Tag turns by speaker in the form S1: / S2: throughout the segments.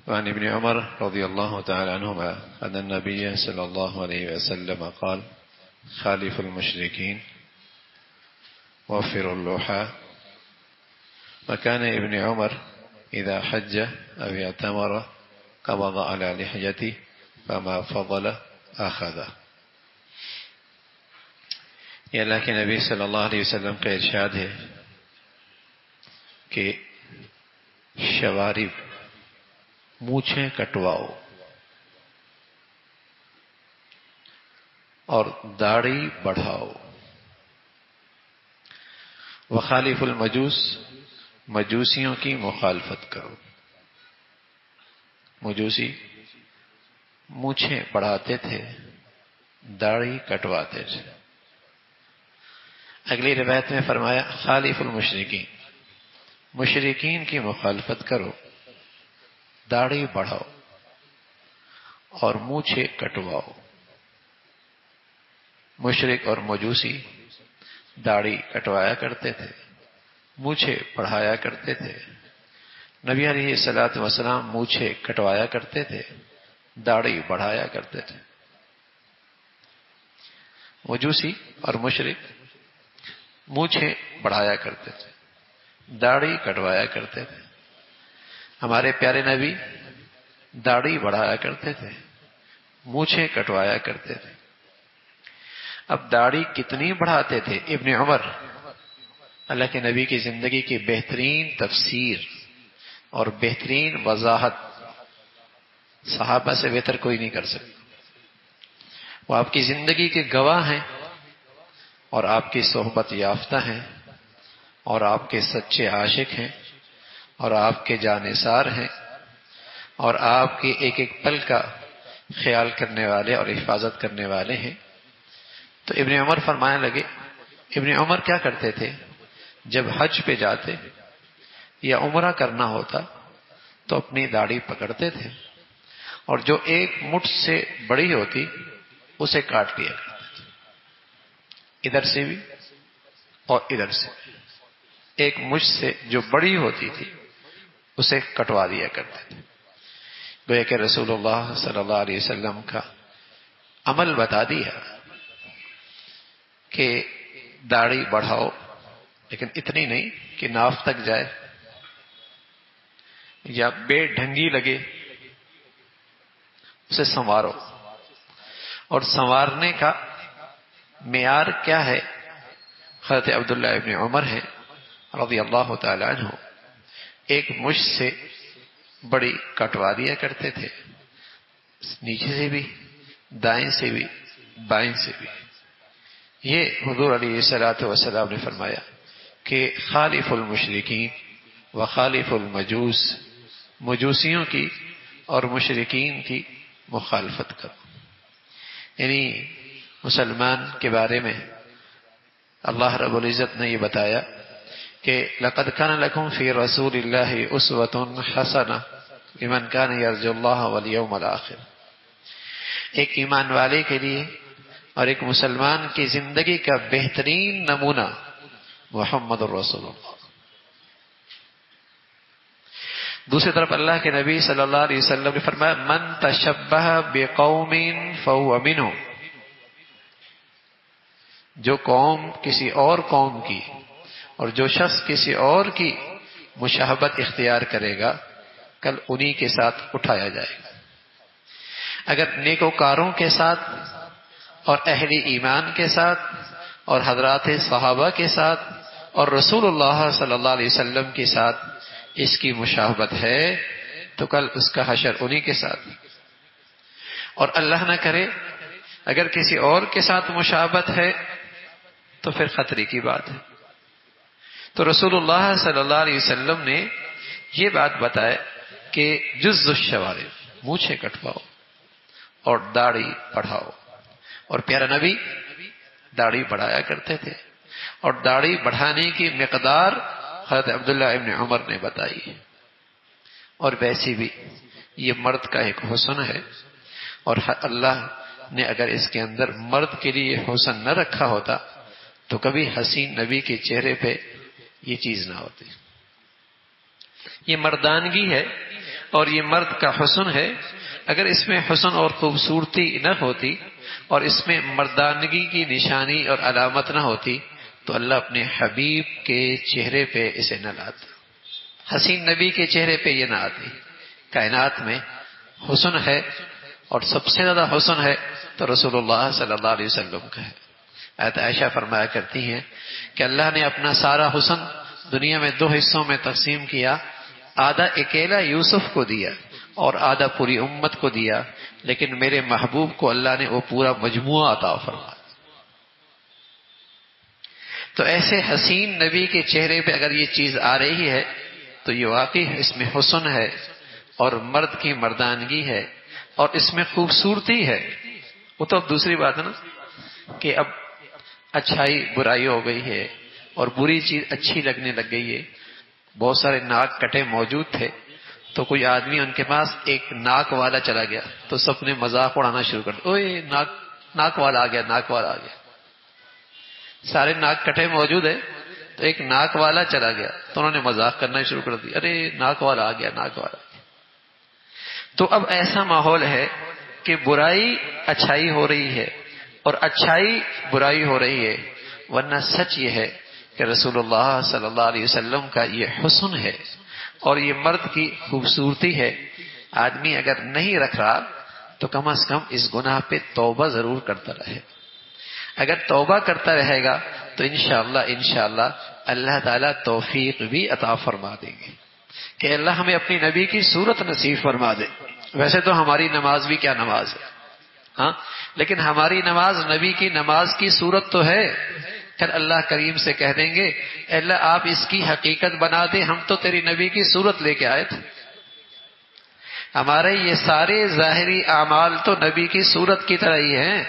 S1: وعن ابن عمر رضي الله تعالى عنهما أن النبي صلى الله عليه وسلم قال خالف المشركين وفروا اللحى. وكان ابن عمر إذا حج أو اعتمر قبض على لحيته فما فضل أخذه. یہ اللہ کے نبی صلی اللہ علیہ وسلم کا ارشاد ہے کہ شوارب مونچھیں کٹواؤ اور داڑھی بڑھاؤ. وخالف المجوس، مجوسیوں کی مخالفت کرو. مجوسی مونچھیں بڑھاتے تھے، داڑھی کٹواتے تھے. اگلی روایت میں فرمایا خالف المشرکین، مشرکین کی مخالفت کرو، داڑھی بڑھاؤ اور مونچھیں کٹواؤ. مشرک اور مجوسی داڑھی کٹوایا کرتے تھے، مونچھیں بڑھایا کرتے تھے. نبی علیہ الصلوۃ والسلام مونچھیں کٹوایا کرتے تھے، داڑھی بڑھایا کرتے تھے. مجوسی اور مشرک مونچھیں بڑھایا کرتے تھے، داڑھی کٹوایا کرتے تھے. ہمارے پیارے نبی داڑھی بڑھایا کرتے تھے، مونچھیں کٹوایا کرتے تھے. اب داڑھی کتنی بڑھاتے تھے؟ ابن عمر اللہ کے نبی کی زندگی کی بہترین تفسیر اور بہترین وضاحت صحابہ سے بہتر کوئی نہیں کر سکتا. وہ آپ کی زندگی کے گواہ ہیں اور آپ کی صحبت یافتہ ہیں اور آپ کے سچے عاشق ہیں اور آپ کے جانثار ہیں اور آپ کے ایک ایک پل کا خیال کرنے والے اور حفاظت کرنے والے ہیں. تو ابن عمر فرمانے لگے، ابن عمر کیا کرتے تھے؟ جب حج پہ جاتے یا عمرہ کرنا ہوتا تو اپنی داڑھی پکڑتے تھے اور جو ایک مٹھ سے بڑی ہوتی اسے کاٹ لیا کرتے تھے، ادھر سے بھی اور ادھر سے. ایک مجھ سے جو بڑی ہوتی تھی اسے کٹوا دیا کرتے تھے. گویا کہ رسول اللہ صلی اللہ علیہ وسلم کا عمل بتا دیا کہ داڑھی بڑھاؤ، لیکن اتنی نہیں کہ ناف تک جائے یا بے ڈھنگی لگے، اسے سنوارو. اور سنوارنے کا معیار کیا ہے؟ حضرت عبداللہ ابن عمر ہیں رضی اللہ تعالی عنہ، ایک مجھ سے بڑی کٹوا دیا کرتے تھے، نیچے سے بھی، دائیں سے بھی، بائیں سے بھی. یہ حضور علیہ الصلوۃ والسلام نے فرمایا کہ خالف المشرکین و خالف المجوس، مجوسیوں کی اور مشرکین کی مخالفت کرو. یعنی مسلمان کے بارے میں اللہ رب العزت نے یہ بتایا کہ لقد كان لكم في رسول الله اسوة حسنة لمن كان يرجو الله واليوم الآخر. ایک ایمان والے کے لیے اور ایک مسلمان کی زندگی کا بہترین نمونہ محمد الرسول اللہ. دوسری طرف اللہ کے نبی صلی اللہ علیہ وسلم نے فرمایا من تشبہ بقوم فهو منهم. جو قوم کسی اور قوم کی اور جو شخص کسی اور کی مشابہت اختیار کرے گا کل انہی کے ساتھ اٹھایا جائے گا. اگر نیکوکاروں کے ساتھ اور اہل ایمان کے ساتھ اور حضرات صحابہ کے ساتھ اور رسول اللہ صلی اللہ علیہ وسلم کے ساتھ اس کی مشابہت ہے تو کل اس کا حشر انہی کے ساتھ. اور اللہ نہ کرے اگر کسی اور کے ساتھ مشابہت ہے تو پھر خطرے کی بات ہے. تو رسول اللہ صلی اللہ علیہ وسلم نے یہ بات بتایا کہ جز الشوارب، مونچھیں کٹواؤ اور داڑھی بڑھاؤ. اور پیارا نبی داڑھی بڑھایا کرتے تھے اور داڑھی بڑھانے کی مقدار حضرت عبداللہ ابن عمر نے بتائی. اور ویسے بھی یہ مرد کا ایک حسن ہے اور اللہ نے اگر اس کے اندر مرد کے لیے حسن نہ رکھا ہوتا تو کبھی حسین نبی کے چہرے پہ یہ چیز نہ ہوتی. یہ مردانگی ہے اور یہ مرد کا حسن ہے. اگر اس میں حسن اور خوبصورتی نہ ہوتی اور اس میں مردانگی کی نشانی اور علامت نہ ہوتی تو اللہ اپنے حبیب کے چہرے پہ اسے نہ لاتا. حسین نبی کے چہرے پہ یہ نہ آتی. کائنات میں حسن ہے اور سب سے زیادہ حسن ہے تو رسول اللہ صلی اللہ علیہ وسلم کا ہے. حضرت عائشہ فرمایا کرتی ہیں کہ اللہ نے اپنا سارا حسن دنیا میں 2 حصوں میں تقسیم کیا. آدھا اکیلا یوسف کو دیا اور آدھا پوری امت کو دیا، لیکن میرے محبوب کو اللہ نے وہ پورا مجموعہ عطا فرمایا. تو ایسے حسین نبی کے چہرے پہ اگر یہ چیز آ رہی ہے تو یہ واقعی اس میں حسن ہے اور مرد کی مردانگی ہے اور اس میں خوبصورتی ہے. وہ تو اب دوسری بات ہے نا کہ اب اچھائی برائی ہو گئی ہے اور بری چیز اچھی لگنے لگ گئی ہے. بہت سارے ناک کٹے موجود تھے تو کوئی آدمی ان کے پاس ایک ناک والا چلا گیا تو سب نے مذاق اڑانا شروع کر دیا. اوے ناک والا آ گیا، ناک والا آ گیا. سارے ناک کٹے موجود ہے تو ایک ناک والا چلا گیا تو انہوں نے مذاق کرنا شروع کر دیا. ارے ناک والا آ گیا، ناک والا آ گیا. تو اب ایسا ماحول ہے کہ برائی اچھائی ہو رہی ہے اور اچھائی برائی ہو رہی ہے. ورنہ سچ یہ ہے کہ رسول اللہ صلی اللہ علیہ وسلم کا یہ حسن ہے اور یہ مرد کی خوبصورتی ہے. آدمی اگر نہیں رکھ رہا تو کم از کم اس گناہ پہ توبہ ضرور کرتا رہے. اگر توبہ کرتا رہے گا تو انشاءاللہ اللہ تعالیٰ توفیق بھی عطا فرما دیں گے کہ اللہ ہمیں اپنی نبی کی صورت نصیب فرما دے. ویسے تو ہماری نماز بھی کیا نماز ہے، ہاں، لیکن ہماری نماز نبی کی نماز کی صورت تو ہے. پھر اللہ کریم سے کہہ دیں گے اللہ آپ اس کی حقیقت بنا دیں، ہم تو تیری نبی کی صورت لے کے آئے تھے. ہمارے یہ سارے ظاہری اعمال تو نبی کی صورت کی طرح ہی ہیں.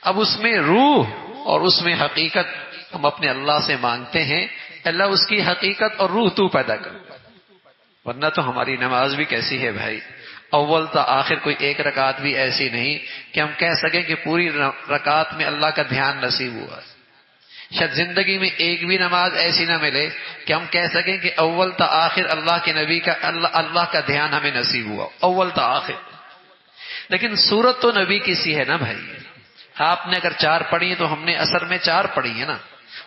S1: اب اس میں روح اور اس میں حقیقت ہم اپنے اللہ سے مانگتے ہیں اللہ اس کی حقیقت اور روح تو پیدا کر. ورنہ تو ہماری نماز بھی کیسی ہے بھائی، اول تا آخر کوئی ایک رکعت بھی ایسی نہیں کہ ہم کہہ سکیں کہ پوری رکعت میں اللہ کا دھیان نصیب ہوا. شاید زندگی میں ایک بھی نماز ایسی نہ ملے کہ ہم کہہ سکیں کہ اول تا آخر اللہ کے نبی کا اللہ کا دھیان ہمیں نصیب ہوا اول تا آخر. لیکن صورت تو نبی کی سی ہے نا بھائی. آپ نے اگر 4 پڑھی ہے تو ہم نے عصر میں 4 پڑھی ہے نا.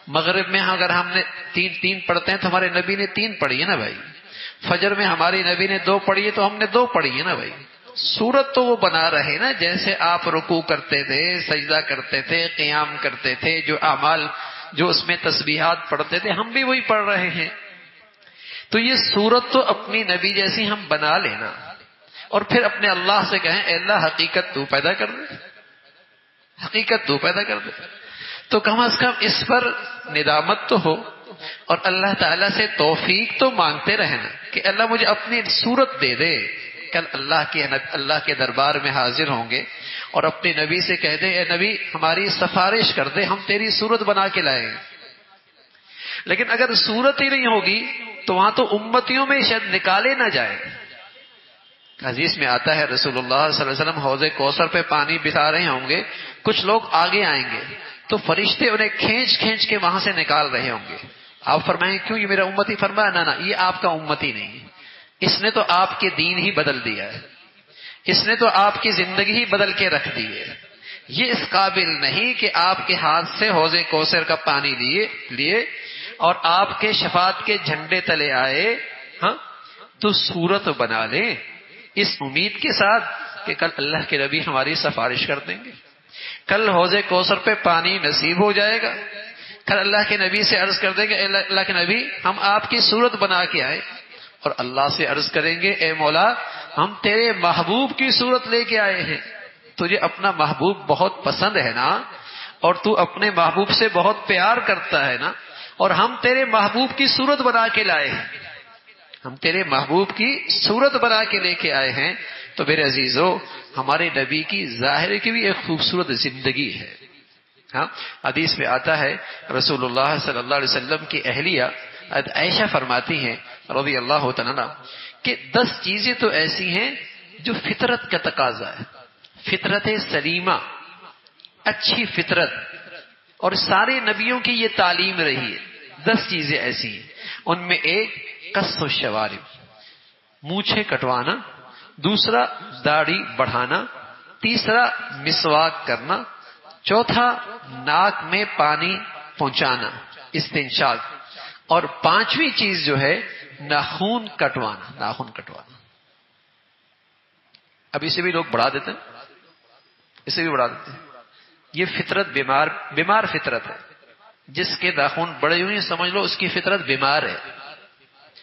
S1: مغرب میں اگر ہم نے 3 پڑھتے ہیں تو ہمارے نبی نے 3 پڑھی ہے نا بھائی. فجر میں ہماری نبی نے 2 پڑھی ہے تو ہم نے 2 پڑھی ہے نا بھائی. صورت تو وہ بنا رہے نا جیسے آپ رکوع کرتے تھے، سجدہ کرتے تھے، قیام کرتے تھے، جو اعمال جو اس میں تسبیحات پڑھتے تھے ہم بھی وہی پڑھ رہے ہیں. تو یہ صورت تو اپنی نبی جیسی ہم بنا لینا اور پھر اپنے اللہ سے کہیں اے اللہ حقیقت تو پیدا کر دے، حقیقت تو پیدا کر دے. تو کم از کم اس پر ندامت تو ہو اور اللہ تعالیٰ سے توفیق تو مانگتے رہنا کہ اللہ مجھے اپنی صورت دے دے. کل اللہ کے دربار میں حاضر ہوں گے اور اپنے نبی سے کہہ دے اے نبی ہماری سفارش کر دے، ہم تیری صورت بنا کے لائیں گے. لیکن اگر صورت ہی نہیں ہوگی تو وہاں تو امتیوں میں شاید نکالے نہ جائیں. حدیث میں آتا ہے رسول اللہ صلی اللہ علیہ وسلم حوض کوثر پہ پانی بٹھا رہے ہوں گے، کچھ لوگ آگے آئیں گے تو فرشتے انہیں کھینچ کھینچ کے وہاں سے نکال رہے ہوں گے. آپ فرمائیں کیوں یہ میرا امتی؟ فرمایا نہ یہ آپ کا امتی نہیں، اس نے تو آپ کے دین ہی بدل دیا ہے، اس نے تو آپ کی زندگی ہی بدل کے رکھ دی ہے. یہ اس قابل نہیں کہ آپ کے ہاتھ سے حوض کوثر کا پانی لیے اور آپ کے شفاعت کے جھنڈے تلے آئے. ہاں تو صورت بنا لیں اس امید کے ساتھ کہ کل اللہ کے نبی ہماری سفارش کر دیں گے، کل حوض کوثر پہ پانی نصیب ہو جائے گا. کل اللہ کے نبی سے عرض کر دیں گے اللہ کے نبی ہم آپ کی صورت بنا کے آئے اور اللہ سے عرض کریں گے اے مولا ہم تیرے محبوب کی صورت لے کے آئے ہیں. تجھے اپنا محبوب بہت پسند ہے نا اور تو اپنے محبوب سے بہت پیار کرتا ہے نا اور ہم تیرے محبوب کی صورت بنا کے لائے ہیں، ہم تیرے محبوب کی صورت بنا کے لے کے آئے ہیں. تو میرے عزیزو ہمارے نبی کی ظاہر کی بھی ایک خوبصورت زندگی ہے. ہاں حدیث میں آتا ہے رسول اللہ صلی اللہ علیہ وسلم کی اہلیہ عائشہ فرماتی ہیں رضی اللہ تعالیٰ عنہا کہ 10 چیزیں تو ایسی ہیں جو فطرت کا تقاضا ہے، فطرت سلیمہ، اچھی فطرت، اور سارے نبیوں کی یہ تعلیم رہی ہے. 10 چیزیں ایسی ہیں، ان میں ایک قص الشوارب، مونچھیں کٹوانا، دوسرا داڑھی بڑھانا، تیسرا مسواک کرنا، چوتھا ناک میں پانی پہنچانا استنشاق، اور پانچویں چیز جو ہے ناخون کٹوانا، ناخون کٹوانا۔ اب اسے بھی لوگ بڑھا دیتے ہیں، اسے بھی بڑھا دیتے ہیں۔ یہ فطرت بیمار فطرت ہے۔ جس کے ناخون بڑے ہوئے سمجھ لو اس کی فطرت بیمار ہے،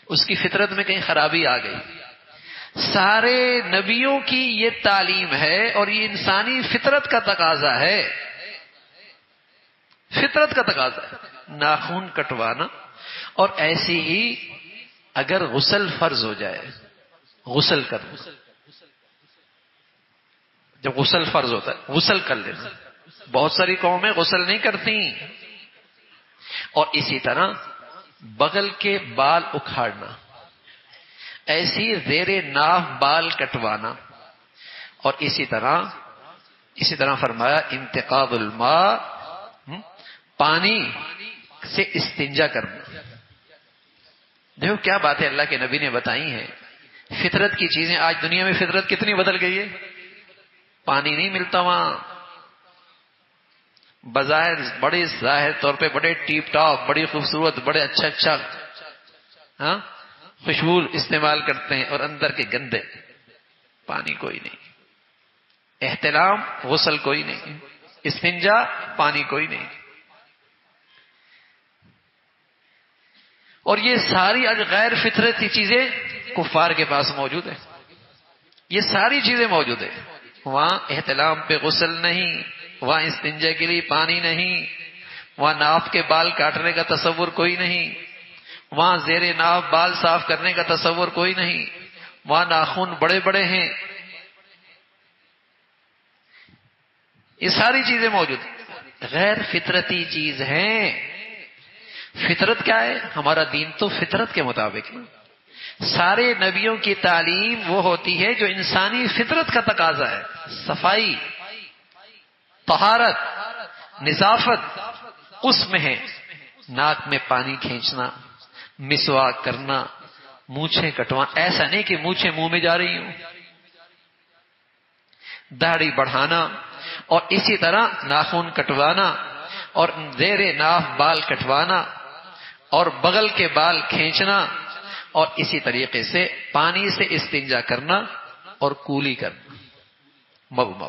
S1: اس کی فطرت میں کہیں خرابی آ گئی۔ سارے نبیوں کی یہ تعلیم ہے اور یہ انسانی فطرت کا تقاضا ہے، فطرت کا تقاضا ہے ناخون کٹوانا۔ اور ایسی ہی اگر غسل فرض ہو جائے، غسل کرنا، جب غسل فرض ہوتا ہے غسل کر لینا۔ بہت ساری قومیں غسل نہیں کرتی۔ اور اسی طرح بغل کے بال اکھاڑنا، ایسی زیر ناف بال کٹوانا، اور اسی طرح فرمایا انتقاض الماء، پانی سے استنجا کرنا۔ دیکھو کیا بات ہے اللہ کے نبی نے بتائی ہے، فطرت کی چیزیں۔ آج دنیا میں فطرت کتنی بدل گئی ہے، پانی نہیں ملتا وہاں، بظاہر بڑے ظاہر طور پہ بڑے ٹیپ ٹاپ، بڑی خوبصورت، بڑے اچھا خوشبو استعمال کرتے ہیں، اور اندر کے گندے، پانی کوئی نہیں، احتلام غسل کوئی نہیں، استنجا پانی کوئی نہیں۔ اور یہ ساری آج غیر فطرتی چیزیں کفار کے پاس موجود ہیں، یہ ساری چیزیں موجود ہیں۔ وہاں احتلام پہ غسل نہیں، وہاں استنجا کے لیے پانی نہیں، وہاں ناف کے بال کاٹنے کا تصور کوئی نہیں، وہاں زیر ناف بال صاف کرنے کا تصور کوئی نہیں، وہاں ناخن بڑے بڑے ہیں، یہ ساری چیزیں موجود ہیں، غیر فطرتی چیز ہیں۔ فطرت کیا ہے؟ ہمارا دین تو فطرت کے مطابق ہے۔ سارے نبیوں کی تعلیم وہ ہوتی ہے جو انسانی فطرت کا تقاضا ہے، صفائی، طہارت، نظافت اس میں ہے۔ ناک میں پانی کھینچنا، مسواک کرنا، مونچھیں کٹوانا، ایسا نہیں کہ مونچھیں منہ میں جا رہی ہوں، داڑھی بڑھانا، اور اسی طرح ناخن کٹوانا، اور زیر ناف بال کٹوانا، اور بغل کے بال کھینچنا، اور اسی طریقے سے پانی سے استنجا کرنا، اور کولی کرنا،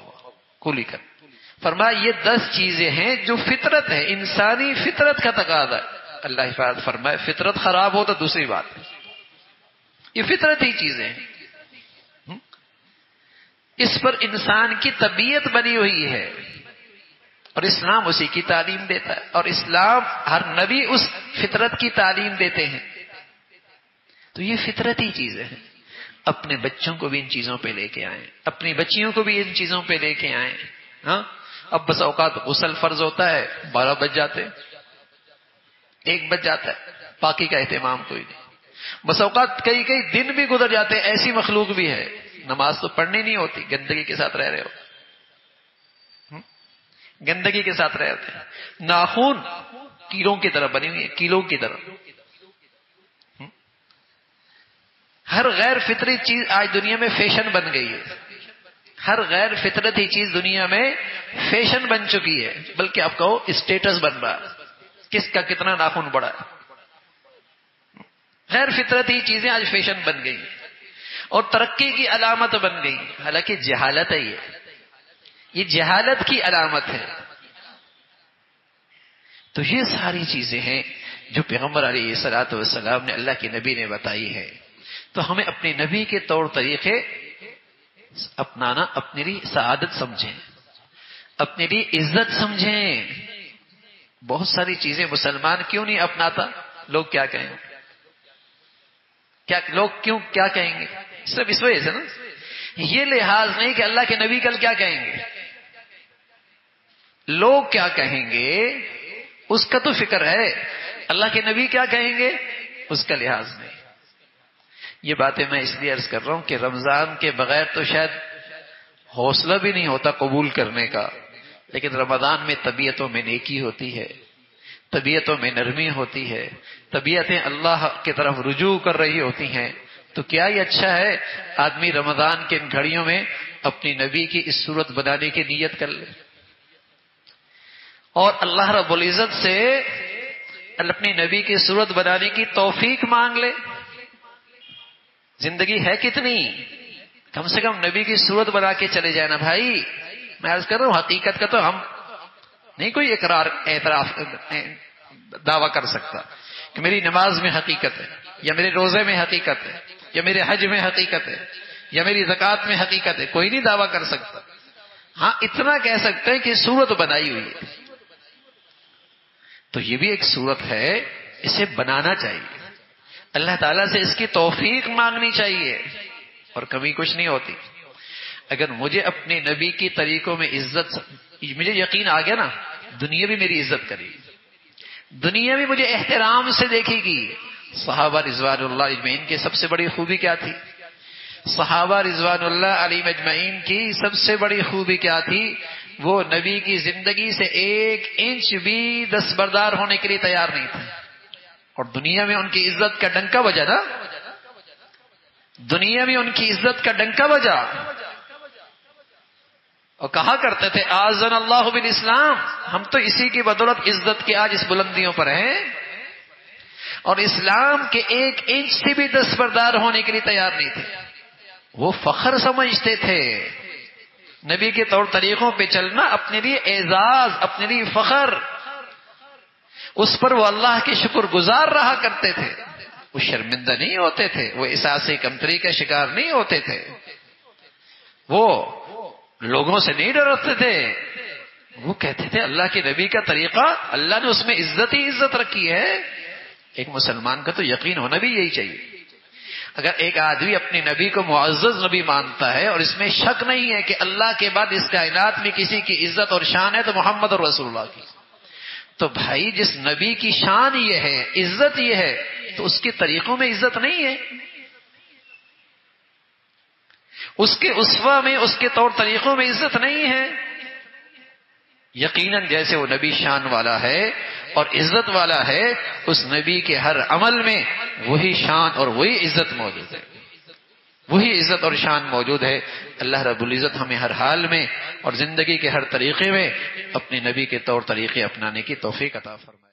S1: کولی کرنا۔ فرمایا یہ 10 چیزیں ہیں جو فطرت ہے، انسانی فطرت کا تقاضا ہے۔ اللہ حفاظت فرمائے، فطرت خراب ہو تو دوسری بات ہے، یہ فطرتی چیزیں ہیں، اس پر انسان کی طبیعت بنی ہوئی ہے، اور اسلام اسی کی تعلیم دیتا ہے، اور اسلام ہر نبی اس فطرت کی تعلیم دیتے ہیں۔ تو یہ فطرتی چیزیں ہیں، اپنے بچوں کو بھی ان چیزوں پہ لے کے آئیں، اپنی بچیوں کو بھی ان چیزوں پہ لے کے آئیں۔ ہاں اب بس اوقات غسل فرض ہوتا ہے 12 بج جاتے، 1 بج جاتا ہے، باقی کا اہتمام کوئی نہیں۔ بس اوقات کئی دن بھی گزر جاتے ہیں، ایسی مخلوق بھی ہے نماز تو پڑھنی نہیں ہوتی، گندگی کے ساتھ رہ رہے ہو، گندگی کے ساتھ رہ ہوتے ہیں۔ ناخن کیلوں کی طرح بنی ہوئی ہے، کیلوں کی طرح۔ ہر غیر فطری چیز آج دنیا میں فیشن بن گئی ہے، ہر غیر فطرتی چیز دنیا میں فیشن بن چکی ہے، بلکہ آپ کہو اسٹیٹس بن رہا ہے، کس کا کتنا ناخن بڑا ہے۔ غیر فطرتی چیزیں آج فیشن بن گئی اور ترقی کی علامت بن گئی، حالانکہ جہالت ہے، یہ جہالت کی علامت ہے۔ تو یہ ساری چیزیں ہیں جو پیغمبر علیہ الصلوۃ والسلام نے، اللہ کے نبی نے بتائی ہے۔ تو ہمیں اپنے نبی کے طور طریقے اپنانا اپنے لیے سعادت سمجھیں، اپنے لیے عزت سمجھیں۔ بہت ساری چیزیں مسلمان کیوں نہیں اپناتا؟ لوگ کیا کہیں گے، لوگ کیا کہیں گے؟ صرف اس وجہ سے نا، یہ لحاظ نہیں کہ اللہ کے نبی کل کیا کہیں گے، لوگ کیا کہیں گے اس کا تو فکر ہے، اللہ کے نبی کیا کہیں گے اس کا لحاظ نہیں۔ یہ باتیں میں اس لیے عرض کر رہا ہوں کہ رمضان کے بغیر تو شاید حوصلہ بھی نہیں ہوتا قبول کرنے کا، لیکن رمضان میں طبیعتوں میں نیکی ہوتی ہے، طبیعتوں میں نرمی ہوتی ہے، طبیعتیں اللہ کی طرف رجوع کر رہی ہوتی ہیں، تو کیا یہ اچھا ہے آدمی رمضان کے ان گھڑیوں میں اپنی نبی کی اس صورت بنانے کی نیت کر لے اور اللہ رب العزت سے اپنی نبی کی صورت بنانے کی توفیق مانگ لے. زندگی ہے کتنی، کم سے کم نبی کی صورت بنا کے چلے جائے نا بھائی. میں عرض کر رہا ہوں حقیقت کا تو ہم نہیں کوئی اعتراف دعویٰ کر سکتا کہ میری نماز میں حقیقت ہے یا میرے روزے میں حقیقت ہے یا میرے حج میں حقیقت ہے یا میری زکوٰۃ میں حقیقت ہے. کوئی نہیں دعویٰ کر سکتا. ہاں اتنا کہہ سکتے ہیں کہ صورت بنائی ہوئی ہے. تو یہ بھی ایک صورت ہے، اسے بنانا چاہیے. اللہ تعالیٰ سے اس کی توفیق مانگنی چاہیے اور کمی کچھ نہیں ہوتی. اگر مجھے اپنے نبی کی طریقوں میں عزت، مجھے یقین آ گیا نا، دنیا بھی میری عزت کرے گی، دنیا بھی مجھے احترام سے دیکھے گی. صحابہ رضوان اللہ اجمعین کی سب سے بڑی خوبی کیا تھی؟ صحابہ رضوان اللہ علیہم اجمعین کی سب سے بڑی خوبی کیا تھی؟ وہ نبی کی زندگی سے 1 انچ بھی دستبردار ہونے کے لیے تیار نہیں تھے. اور دنیا میں ان کی عزت کا ڈنکا بجا نا، دنیا میں ان کی عزت کا ڈنکا بجا اور کہا کرتے تھے اعزنا اللہ بالاسلام، ہم تو اسی کی بدولت عزت کے آج اس بلندیوں پر ہیں. اور اسلام کے 1 انچ سے بھی دستبردار ہونے کے لیے تیار نہیں تھے. وہ فخر سمجھتے تھے. نبی کے طور طریقوں پہ چلنا اپنے لیے اعزاز، اپنے لیے فخر. اس پر وہ اللہ کے شکر گزار رہا کرتے تھے. وہ شرمندہ نہیں ہوتے تھے، وہ احساس کمتری کا شکار نہیں ہوتے تھے، وہ لوگوں سے نہیں ڈرتے تھے. وہ کہتے تھے اللہ کے نبی کا طریقہ، اللہ نے اس میں عزت ہی عزت رکھی ہے. ایک مسلمان کا تو یقین ہونا بھی یہی چاہیے. اگر ایک آدمی اپنے نبی کو معزز نبی مانتا ہے اور اس میں شک نہیں ہے کہ اللہ کے بعد اس کائنات میں کسی کی عزت اور شان ہے تو محمد رسول اللہ کی، تو بھائی جس نبی کی شان یہ ہے، عزت یہ ہے، تو اس کے طریقوں میں عزت نہیں ہے، اس کے اسوہ میں، اس کے طور طریقوں میں عزت نہیں ہے. یقیناً جیسے وہ نبی شان والا ہے اور عزت والا ہے، اس نبی کے ہر عمل میں وہی شان اور وہی عزت موجود ہے، وہی عزت اور شان موجود ہے. اللہ رب العزت ہمیں ہر حال میں اور زندگی کے ہر طریقے میں اپنے نبی کے طور طریقے اپنانے کی توفیق عطا فرمائے.